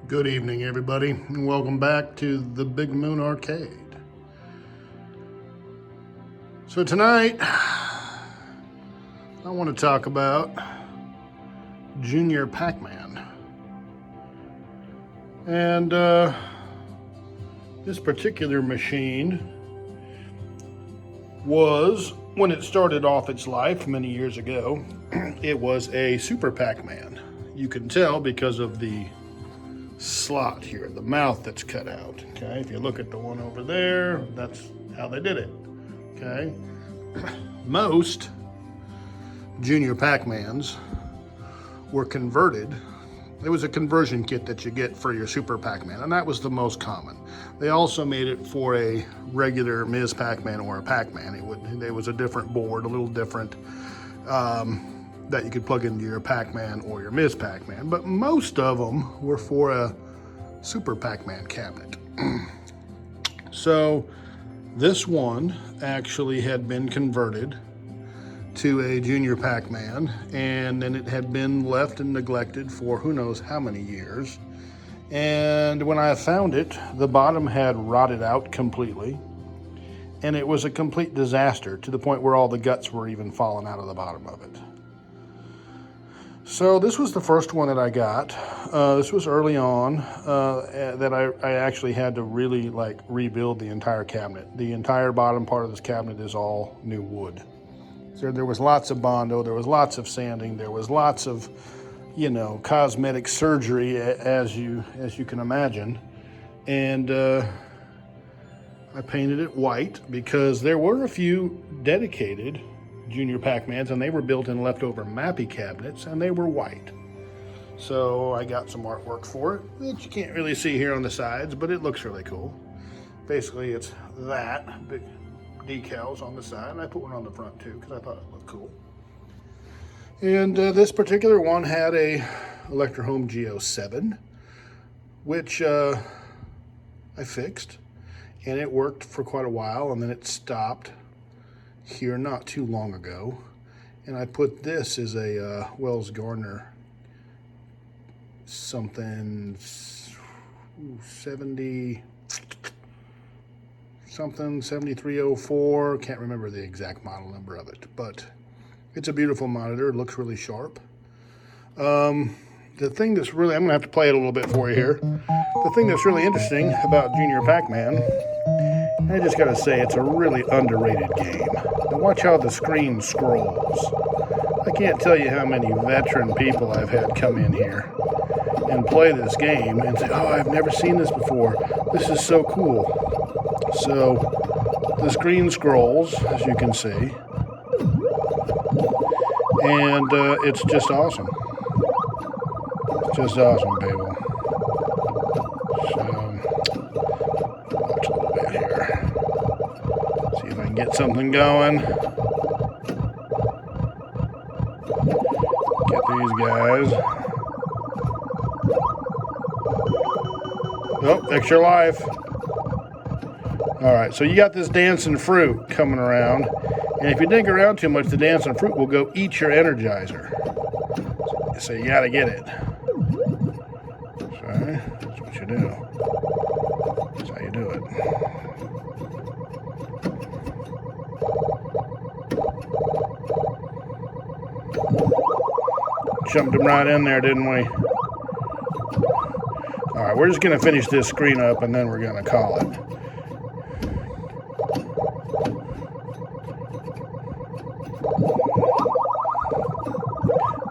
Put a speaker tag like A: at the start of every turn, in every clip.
A: Good evening, everybody, and welcome back to the Big Moon Arcade. So tonight, I want to talk about Junior Pacman. And this particular machine was, when it started off its life many years ago, it was a Super Pacman. You can tell because of the slot here, the mouth that's cut out. Okay, if you look at the one over there, that's how they did it. Okay, most Junior Pac-Mans were converted. It was a conversion kit that you get for your Super Pac-Man, and that was the most common. They also made it for a regular Ms. Pac-Man or a Pac-Man. It was a different board, a little different, that you could plug into your Pac-Man or your Ms. Pac-Man, but most of them were for a Super Pac-Man cabinet. So this one actually had been converted to a Junior Pac-Man, and then it had been left and neglected for who knows how many years. And when I found it, the bottom had rotted out completely, and it was a complete disaster to the point where all the guts were even falling out of the bottom of it. So this was the first one that I got. This was early on that I actually had to really rebuild the entire cabinet. The entire bottom part of this cabinet is all new wood. So there was lots of Bondo, there was lots of sanding, there was lots of, cosmetic surgery as you can imagine. And I painted it white because there were a few dedicated Junior Pac-Mans, and they were built in leftover Mappy cabinets, and they were white. So I got some artwork for it, which you can't really see here on the sides, but it looks really cool. Basically, it's that, big decals on the side, and I put one on the front too, because I thought it looked cool. And this particular one had a Electrohome Geo7, which I fixed, and it worked for quite a while, and then it stopped here not too long ago, and I put this as a Wells Gardner something 7304, can't remember the exact model number of it, but it's a beautiful monitor. It looks really sharp. The thing that's really, I'm gonna have to play it a little bit for you here. The thing that's really interesting about Junior Pac-Man, I just gotta say, it's a really underrated game. Now watch how the screen scrolls. I can't tell you how many veteran people I've had come in here and play this game and say, oh, I've never seen this before. This is so cool. So the screen scrolls, as you can see, and it's just awesome. It's just awesome, people. So watch a little bit here. See if I can get something going. Get these guys. Oh, extra life. All right, so you got this dancing fruit coming around, and if you dig around too much, the dancing fruit will go eat your Energizer. So you gotta get it. So that's what you do. That's how you do it. Jumped him right in there, didn't we? All right, we're just gonna finish this screen up, and then we're gonna call it.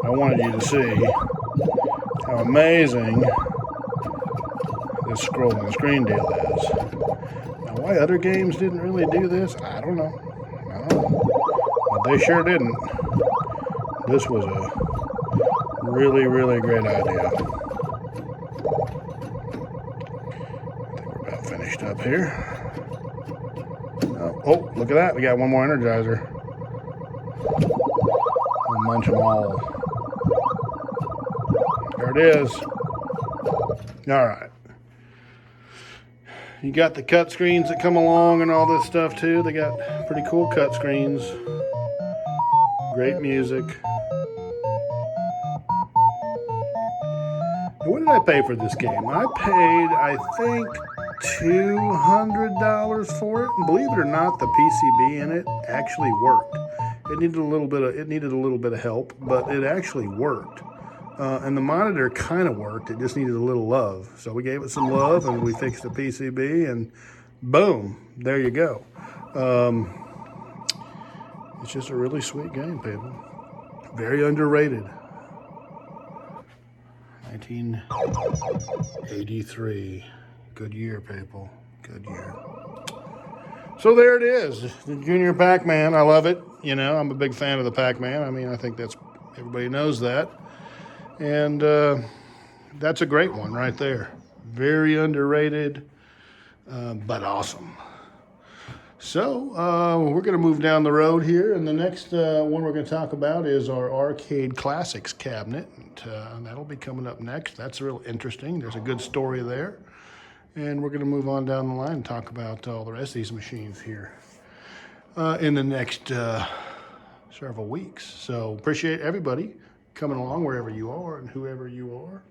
A: I wanted you to see how amazing this scrolling screen deal is. Now, why other games didn't really do this, I don't know. But they sure didn't. This was a really, really great idea. I think we're about finished up here. Oh, look at that. We got one more Energizer. We'll munch them all. There it is. All right. You got the cut screens that come along and all this stuff too. They got pretty cool cut screens. Great music. What did I pay for this game? I paid, I think, $200 for it. And believe it or not, the PCB in it actually worked. It needed a little bit of help, but it actually worked. And the monitor kind of worked. It just needed a little love. So we gave it some love, and we fixed the PCB, and boom, there you go. It's just a really sweet game, people. Very underrated. 1983. Good year, people. Good year. So there it is, the Junior Pac-Man. I love it. You know, I'm a big fan of the Pac-Man. I mean, I think everybody knows that. And that's a great one right there. Very underrated, but awesome. So we're going to move down the road here, and the next one we're going to talk about is our Arcade Classics cabinet. And that'll be coming up next. That's real interesting. There's a good story there. And we're going to move on down the line and talk about all the rest of these machines here in the next several weeks. So appreciate everybody coming along wherever you are and whoever you are.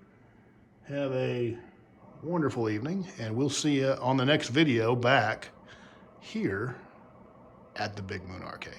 A: Have a wonderful evening, and we'll see you on the next video back here at the Big Moon Arcade.